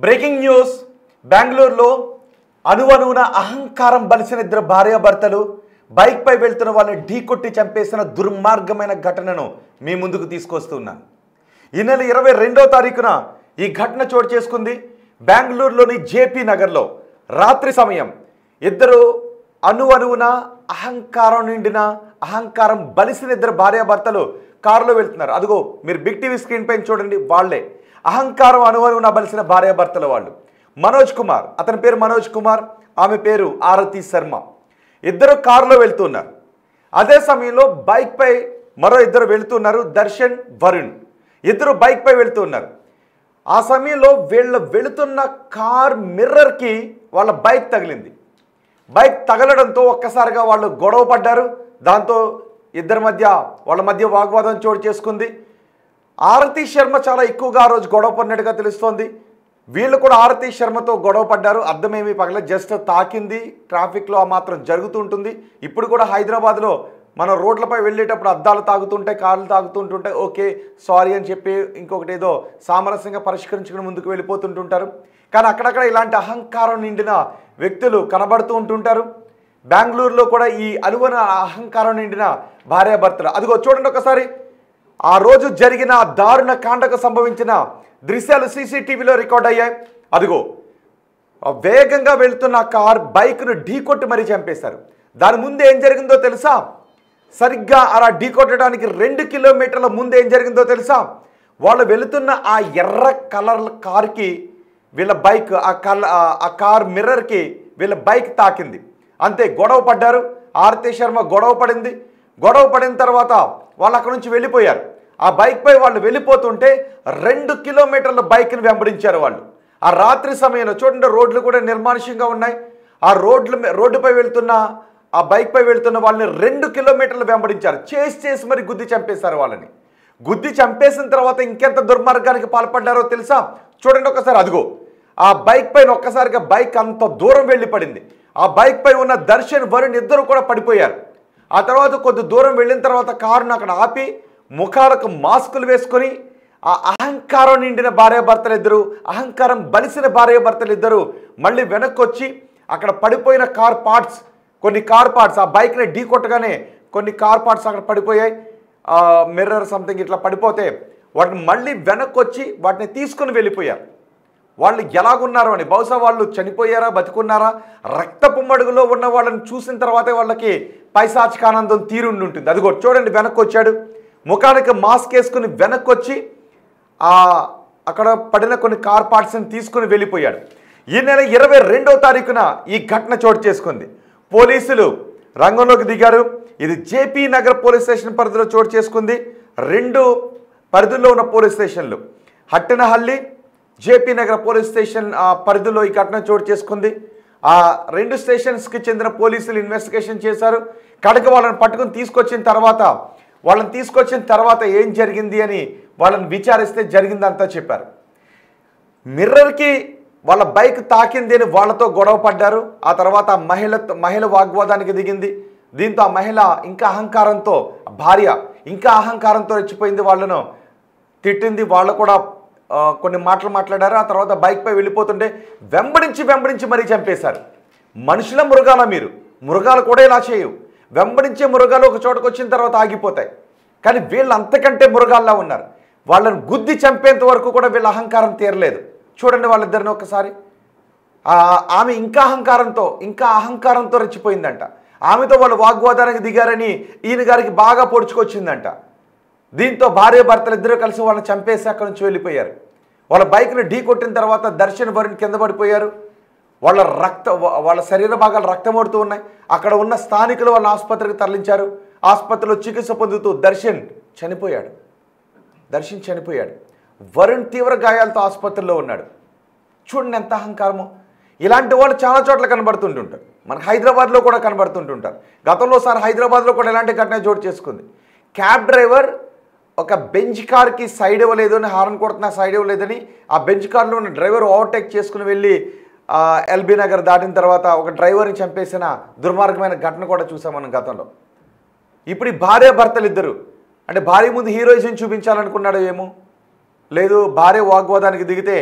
Breaking news బెంగళూరులో అనువనువున అహంకారం బలిసిన ఇద్దరు భార్యాభర్తలు బైక్ పై వెళ్తున్న వాళ్ళని ఢీకొట్టి చంపేసిన దుర్మార్గమైన ఘటనను మీ ముందుకు తీసుకొస్తున్నాను. ఈ నెల 22వ తారీఖున ఈ ఘటన చోటు చేసుకుంది. బెంగళూరులోని జేపీ నగర్లో రాత్రి సమయం ఇద్దరు అనువనువున అహంకారం బలిసిన ఇద్దరు భార్యాభర్తలు కారులో వెళ్తున్నారు. అదిగో మీరు బిగ్ టీవీ స్క్రీన్ పైన చూడండి, వాళ్లే అహంకారం అనువనువున బలిసిన భార్యాభర్తల వాళ్ళు. మనోజ్ కుమార్, అతని పేరు మనోజ్ కుమార్, ఆమె పేరు ఆరతి శర్మ. ఇద్దరు కారులో వెళ్తున్నారు. అదే సమయంలో బైక్ పై మరో ఇద్దరు వెళ్తున్నారు, దర్శన్, వరుణ్. ఇద్దరు బైక్ పై వెళ్తున్నారు. ఆ సమయంలో వీళ్ళు వెళుతున్న కార్ మిర్రర్కి వాళ్ళ బైక్ తగిలింది. బైక్ తగలడంతో ఒక్కసారిగా వాళ్ళు గొడవ పడ్డారు. దాంతో వాళ్ళ మధ్య వాగ్వాదం చోటు చేసుకుంది. ఆరతి శర్మ చాలా ఎక్కువగా ఆ రోజు గొడవ పడినట్టుగా తెలుస్తోంది. వీళ్ళు కూడా ఆరతి శర్మతో గొడవ పడ్డారు. అర్థమేమీ పగల, జస్ట్ తాకింది. ట్రాఫిక్లో ఆ మాత్రం జరుగుతూ ఉంటుంది. ఇప్పుడు కూడా హైదరాబాద్లో మనం రోడ్లపై వెళ్ళేటప్పుడు అద్దాలు తాగుతుంటాయి, కార్లు తాగుతుంటుంటాయి. ఓకే సారీ అని చెప్పి ఇంకొకటి ఏదో సామరస్యంగా పరిష్కరించుకుని ముందుకు వెళ్ళిపోతుంటుంటారు. కానీ అక్కడక్కడ ఇలాంటి అహంకారం నిండిన వ్యక్తులు కనబడుతూ ఉంటుంటారు. బెంగళూరులో కూడా ఈ అనువన అహంకారం నిండిన భార్యాభర్తలు, అదిగో చూడండి ఒకసారి. ఆ రోజు జరిగిన దారుణ కాండకు సంభవించిన దృశ్యాలు సీసీటీవీలో రికార్డ్ అయ్యాయి. అదిగో వేగంగా వెళుతున్న కార్ బైక్ను ఢీకొట్టి మరీ చంపేశారు. దాని ముందు ఏం జరిగిందో తెలుసా? సరిగ్గా అలా ఢీకొట్టడానికి 2 కిలోమీటర్ల ముందు ఏం జరిగిందో తెలుసా? వాళ్ళు వెళుతున్న ఆ ఎర్ర కలర్ కార్కి వీళ్ళ బైక్, ఆ కార్ మిర్రర్కి వీళ్ళ బైక్ తాకింది. అంతే, గొడవ పడ్డారు. ఆరతి శర్మ గొడవ పడింది. గొడవ పడిన తర్వాత వాళ్ళు అక్కడ నుంచి వెళ్ళిపోయారు. ఆ బైక్ పై వాళ్ళు వెళ్ళిపోతుంటే 2 కిలోమీటర్ల బైక్ని వెంబడించారు వాళ్ళు. ఆ రాత్రి సమయంలో చూడండి, రోడ్లు కూడా నిర్మానుష్యంగా ఉన్నాయి. ఆ రోడ్డుపై వెళ్తున్న ఆ బైక్ పై వెళ్తున్న వాళ్ళని 2 కిలోమీటర్లు వెంబడించారు. చేసి మరి గుద్ది చంపేశారు వాళ్ళని. గుద్ది చంపేసిన తర్వాత ఇంకెంత దుర్మార్గానికి పాల్పడ్డారో తెలుసా? చూడండి ఒకసారి. అదిగో ఆ బైక్ పైన ఒక్కసారిగా బైక్ అంత దూరం వెళ్ళి పడింది. ఆ బైక్ పై ఉన్న దర్శన్, వరుణ్ ఇద్దరు కూడా పడిపోయారు. ఆ తర్వాత కొద్ది దూరం వెళ్ళిన తర్వాత కారును అక్కడ ఆపి ముఖాలకు మాస్కులు వేసుకొని ఆ అహంకారం నిండిన భార్యాభర్తలు ఇద్దరు, అహంకారం బలిసిన భార్యాభర్తలు ఇద్దరు మళ్ళీ వెనక్కి వచ్చి అక్కడ పడిపోయిన కొన్ని కార్ పార్ట్స్ ఆ బైక్ని ఢీ కొట్టగానే కొన్ని కార్ పార్ట్స్ అక్కడ పడిపోయాయి. మిర్రర్ సంథింగ్ ఇట్లా పడిపోతే వాటిని మళ్ళీ వెనక్కి వచ్చి వాటిని తీసుకుని వెళ్ళిపోయారు. వాళ్ళు ఎలాగున్నారు అని, బహుశా వాళ్ళు చనిపోయారా, బతుకున్నారా, రక్తపు మడుగులో ఉన్న వాళ్ళని చూసిన తర్వాతే వాళ్ళకి పైశాచికానందం తీరుండి ఉంటుంది. అదిగో చూడండి, వెనక్కి వచ్చాడు, ముఖానికి మాస్క్ వేసుకుని వెనక్కి వచ్చి అక్కడ పడిన కొన్ని కార్ పార్ట్స్ని తీసుకుని వెళ్ళిపోయాడు. ఈ నెల 22వ తారీఖున ఈ ఘటన చోటు చేసుకుంది. పోలీసులు రంగంలోకి దిగారు. ఇది జేపీ నగర్ పోలీస్ స్టేషన్ పరిధిలో చోటు చేసుకుంది. 2 పరిధుల్లో ఉన్న పోలీస్ స్టేషన్లు, హట్టినహల్లి, జేపీ నగర్ పోలీస్ స్టేషన్ పరిధిలో ఈ ఘటన చోటు చేసుకుంది. ఆ 2 స్టేషన్స్కి చెందిన పోలీసులు ఇన్వెస్టిగేషన్ చేశారు. కడక వాళ్ళని పట్టుకుని తీసుకొచ్చిన తర్వాత ఏం జరిగింది అని వాళ్ళని విచారిస్తే జరిగిందంతా చెప్పారు. మిర్రర్కి వాళ్ళ బైక్ తాకింది అని వాళ్ళతో గొడవ పడ్డారు. ఆ తర్వాత మహిళ వాగ్వాదానికి దిగింది. దీంతో ఆ మహిళ భార్య ఇంకా అహంకారంతో రెచ్చిపోయింది, వాళ్ళను తిట్టింది. వాళ్ళు కూడా కొన్ని మాటలు మాట్లాడారు. ఆ తర్వాత బైక్ పై వెళ్ళిపోతుంటే వెంబడించి మరీ చంపేశారు. మనుషుల మృగాల మీరు, మృగాలు కూడా ఇలా చేయవు. వెంబడించే మృగాలు ఒక చోటకు వచ్చిన తర్వాత ఆగిపోతాయి. కానీ వీళ్ళు అంతకంటే మృగాల్లా ఉన్నారు. వాళ్ళని గుద్ది చంపేంత వరకు కూడా వీళ్ళ అహంకారం తీరలేదు. చూడండి వాళ్ళిద్దరిని ఒక్కసారి. ఆమె ఇంకా అహంకారంతో రెచ్చిపోయిందంట. ఆమెతో వాళ్ళు వాగ్వాదానికి దిగారని ఈయన గారికి బాగా పొడుచుకొచ్చిందంట. దీంతో భార్యాభర్తలు ఇద్దరు కలిసి వాళ్ళని చంపేసి అక్కడి నుంచి వెళ్ళిపోయారు. వాళ్ళ బైక్ని ఢీ కొట్టిన తర్వాత దర్శన్, వరుణ్ కింద పడిపోయారు. వాళ్ళ శరీర భాగాలు రక్తమోడుతూ ఉన్నాయి. అక్కడ ఉన్న స్థానికులు వాళ్ళని ఆసుపత్రికి తరలించారు. ఆసుపత్రిలో చికిత్స పొందుతూ దర్శన్ చనిపోయాడు. వరుణ్ తీవ్ర గాయాలతో ఆసుపత్రిలో ఉన్నాడు. చూడండి ఎంత అహంకారమో. ఇలాంటి వాళ్ళు చాలా చోట్ల కనబడుతుంటుంటారు. మనకు హైదరాబాద్లో కూడా కనబడుతుంటుంటారు. గతంలో సార్ హైదరాబాద్లో కూడా ఇలాంటి ఘటన చోటు చేసుకుంది. క్యాబ్ డ్రైవర్ ఒక బెంచ్ కార్కి సైడ్ ఇవ్వలేదు అని, హారన్ కొడుతున్నా సైడ్ ఇవ్వలేదని ఆ బెంచ్ కార్లో ఉన్న డ్రైవర్ ఓవర్టేక్ చేసుకుని వెళ్ళి ఎల్బీ నగర్ దాటిన తర్వాత ఒక డ్రైవర్ని చంపేసిన దుర్మార్గమైన ఘటన కూడా చూసాం మనం గతంలో. ఇప్పుడు ఈ భార్యాభర్తలు ఇద్దరు, అంటే భార్య ముందు హీరోయిజం చూపించాలనుకున్నాడో ఏమో, లేదు భార్య వాగ్వాదానికి దిగితే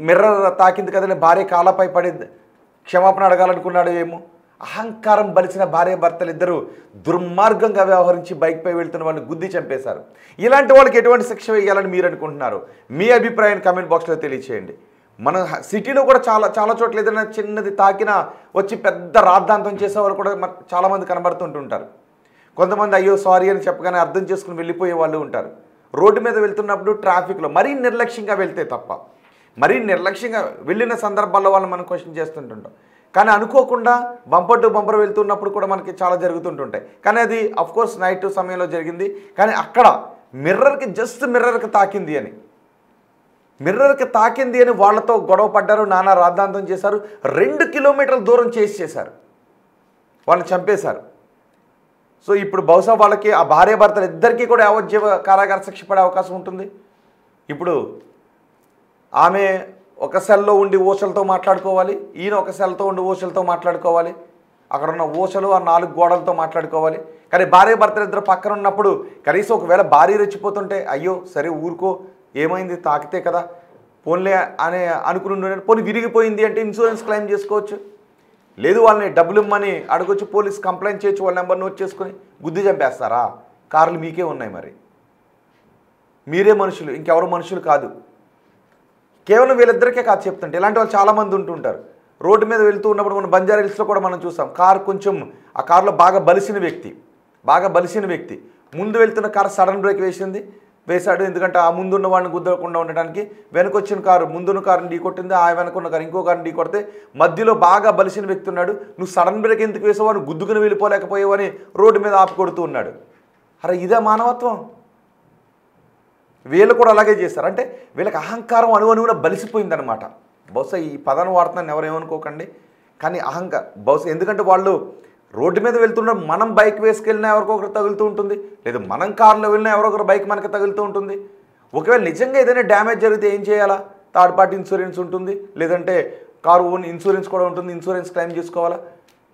మిర్రర్ తాకింది కదని భార్య కాళ్ళపై పడి క్షమాపణ అడగాలనుకున్నాడు ఏమో. అహంకారం బలిసిన భార్య భర్తలు ఇద్దరు దుర్మార్గంగా వ్యవహరించి బైక్పై వెళ్తున్న వాళ్ళని గుద్ది చంపేశారు. ఇలాంటి వాళ్ళకి ఎటువంటి శిక్ష వేయాలని మీరు అనుకుంటున్నారు? మీ అభిప్రాయాన్ని కామెంట్ బాక్స్లో తెలియచేయండి. మన సిటీలో కూడా చాలా చోట్ల ఏదైనా చిన్నది తాకినా వచ్చి పెద్ద రాద్ధాంతం చేసేవాళ్ళు కూడా చాలామంది కనబడుతుంటుంటారు. కొంతమంది అయ్యో సారీ అని చెప్పగానే అర్థం చేసుకుని వెళ్ళిపోయే వాళ్ళు ఉంటారు. రోడ్డు మీద వెళ్తున్నప్పుడు ట్రాఫిక్లో మరీ నిర్లక్ష్యంగా వెళ్తే తప్ప, మరీ నిర్లక్ష్యంగా వెళ్ళిన సందర్భాల్లో వాళ్ళని మనం క్వశ్చన్ చేస్తుంటుంటాం. కానీ అనుకోకుండా బంపర్ టు బంపర్ వెళ్తున్నప్పుడు కూడా మనకి చాలా జరుగుతుంటుంటాయి. కానీ అది అఫ్కోర్స్ నైట్ సమయంలో జరిగింది. కానీ అక్కడ మిర్రర్కి తాకింది అని వాళ్ళతో గొడవ పడ్డారు, నానా రాద్ధాంతం చేశారు. 2 కిలోమీటర్ల దూరం చేశారు, వాళ్ళని చంపేశారు. సో ఇప్పుడు బహుశా వాళ్ళకి ఆ భార్యాభర్తలు ఇద్దరికీ కూడా యావజ్జీవ కారాగార శిక్ష పడే అవకాశం ఉంటుంది. ఇప్పుడు ఆమె ఒక సెల్లో ఉండి ఊసలతో మాట్లాడుకోవాలి, ఈయన ఒక సెల్తో ఉండి ఊసలతో మాట్లాడుకోవాలి, అక్కడ ఉన్న ఊసలు ఆ 4 గోడలతో మాట్లాడుకోవాలి. కానీ భార్యాభర్తలు ఇద్దరు పక్కన ఉన్నప్పుడు కనీసం ఒకవేళ భార్య రెచ్చిపోతుంటే అయ్యో సరే ఊరుకో, ఏమైంది తాకితే కదా పోన్లే అని అనుకుని పోనీ విరిగిపోయింది అంటే ఇన్సూరెన్స్ క్లెయిమ్ చేసుకోవచ్చు. లేదు వాళ్ళని డబ్బులు ఇమ్మని అడగొచ్చు, పోలీస్ కంప్లైంట్ చేయొచ్చు, వాళ్ళ నెంబర్ నోట్ చేసుకుని గుద్ది చంపేస్తారా? కార్లు మీకే ఉన్నాయి, మరి మీరే మనుషులు, ఇంకెవరు మనుషులు కాదు. కేవలం వీళ్ళిద్దరికే కాదు చెప్తుంటే, ఇలాంటి వాళ్ళు చాలామంది ఉంటుంటారు. రోడ్డు మీద వెళ్తూ ఉన్నప్పుడు మన బంజారా హిల్స్లో కూడా మనం చూసాం. కారు కొంచెం ఆ కారులో బాగా బలిసిన వ్యక్తి ముందు వెళ్తున్న కారు సడన్ బ్రేక్ వేశాడు. ఎందుకంటే ఆ ముందున్న వాళ్ళని గుద్దకుండా ఉండడానికి. వెనకొచ్చిన కారు ముందున్న కారుని ఢీకొట్టింది, ఆ వెనకున్న కారు ఇంకో కారుని ఢీకొడితే మధ్యలో బాగా బలిసిన వ్యక్తి ఉన్నాడు. నువ్వు సడన్ బ్రేక్ ఎందుకు వేసావు, అని గుద్దుకుని వెళ్ళిపోలేకపోయావని రోడ్డు మీద ఆపి కొడుతూ ఉన్నాడు. అరే ఇదే మానవత్వం? వీళ్ళు కూడా అలాగే చేశారు. అంటే వీళ్ళకి అహంకారం అణువణువున బలిసిపోయిందనమాట. బహుశా ఈ పదాన్ని వాడుతున్నాను ఎవరేమనుకోకండి, కానీ బహుశా ఎందుకంటే వాళ్ళు రోడ్డు మీద వెళ్తున్న మనం బైక్ వేసుకెళ్ళినా ఎవరికొకరు తగులుతూ ఉంటుంది, లేదు మనం కారులో వెళ్ళినా ఎవరొకరు బైక్ మనకి తగులుతూ ఉంటుంది. ఒకవేళ నిజంగా ఏదైనా డ్యామేజ్ జరిగితే ఏం చేయాలా? థర్డ్ పార్టీ ఇన్సూరెన్స్ ఉంటుంది, లేదంటే కారు ఓన్ ఇన్సూరెన్స్ కూడా ఉంటుంది, ఇన్సూరెన్స్ క్లెయిమ్ చేసుకోవాలా.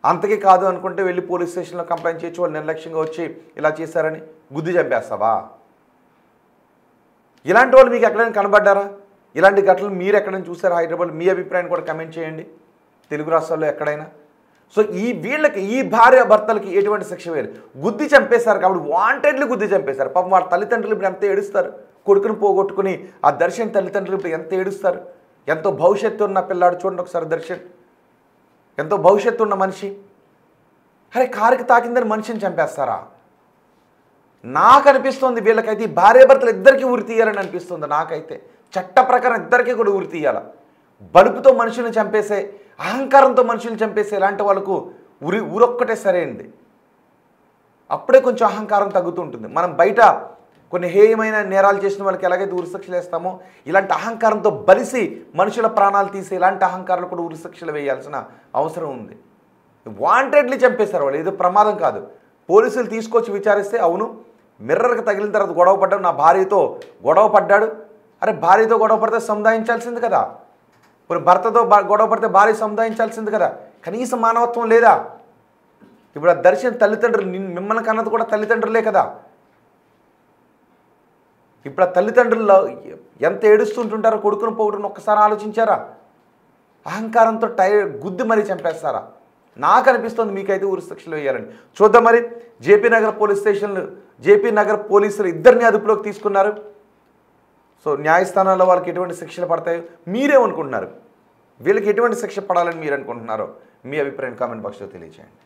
అంతకీ కాదు అనుకుంటే వెళ్ళి పోలీస్ స్టేషన్లో కంప్లైంట్ చేయొచ్చు, వాళ్ళు నిర్లక్ష్యంగా వచ్చి ఇలా చేశారని గుద్ది చంపేస్తావా? ఇలాంటి వాళ్ళు మీకు ఎక్కడైనా కనబడ్డారా? ఇలాంటి ఘటనలు మీరు ఎక్కడైనా చూసారా హైదరాబాద్? మీ అభిప్రాయాన్ని కూడా కమెంట్ చేయండి, తెలుగు రాష్ట్రాల్లో ఎక్కడైనా. సో వీళ్ళకి ఈ భార్య భర్తలకి ఎటువంటి శిక్ష వేయాలి? గుద్ది చంపేశారు కాబట్టి వాంటెడ్లీ గుద్ది చంపేశారు. పాపం వాళ్ళ తల్లిదండ్రులు ఇప్పుడు ఎంత ఏడుస్తారు, కొడుకుని పోగొట్టుకుని ఆ దర్శన్ తల్లిదండ్రులు ఇప్పుడు ఎంత ఏడుస్తారు. ఎంతో భవిష్యత్తు ఉన్న పిల్లాడు, చూడండి ఒకసారి దర్శన్, ఎంతో భవిష్యత్తు ఉన్న మనిషి. అరే కారుకి తాకిందని మనిషిని చంపేస్తారా? నాకు అనిపిస్తుంది వీళ్ళకైతే ఈ భార్యాభర్తలు ఇద్దరికీ ఉరి తీయాలని అనిపిస్తుంది. నాకైతే చట్ట ప్రకారం ఇద్దరికీ కూడా ఉరి తీయాల. బలుపుతో మనుషులను చంపేసే, అహంకారంతో మనుషులను చంపేసే ఇలాంటి వాళ్ళకు ఊరొక్కటే సరైనది. అప్పుడే కొంచెం అహంకారం తగ్గుతూ ఉంటుంది. మనం బయట కొన్ని హేయమైన నేరాలు చేసిన వాళ్ళకి ఎలాగైతే ఉరిశిక్షలు వేస్తామో, ఇలాంటి అహంకారంతో బలిసి మనుషుల ప్రాణాలు తీసి ఇలాంటి అహంకారాలు కూడా ఉరిశిక్షలు వేయాల్సిన అవసరం ఉంది. వాంటెడ్లీ చంపేశారు వాళ్ళు, ఏదో ప్రమాదం కాదు. పోలీసులు తీసుకొచ్చి విచారిస్తే అవును మిర్రర్కి తగిలిన తర్వాత గొడవ పడ్డాడు, నా భార్యతో గొడవ పడ్డాడు. అరే భార్యతో గొడవ పడితే సముదాయించాల్సింది కదా, ఇప్పుడు భర్తతో గొడవ పడితే భార్య సముదాయించాల్సింది కదా. కనీసం మానవత్వం లేదా? ఇప్పుడు ఆ దర్శన్ తల్లిదండ్రులు మిమ్మల్ని కన్నది కూడా తల్లిదండ్రులే కదా. ఇప్పుడు ఆ తల్లిదండ్రుల్లో ఎంత ఏడుస్తుంటుంటారో కొడుకును పోగొట్టుకుని ఒక్కసారి ఆలోచించారా? అహంకారంతో గుద్ది మరీ చంపేస్తారా? నాకు అనిపిస్తుంది మీకైతే ఉరిశిక్షలు వేయాలని. చూద్దాం మరి. జేపీ నగర్ పోలీసులు ఇద్దరిని అదుపులోకి తీసుకున్నారు. సో న్యాయస్థానాల్లో వాళ్ళకి ఎటువంటి శిక్షలు పడతాయో మీరేమనుకుంటున్నారు? వీళ్ళకి ఎటువంటి శిక్ష పడాలని మీరు అనుకుంటున్నారో మీ అభిప్రాయం కామెంట్ బాక్స్లో తెలియజేయండి.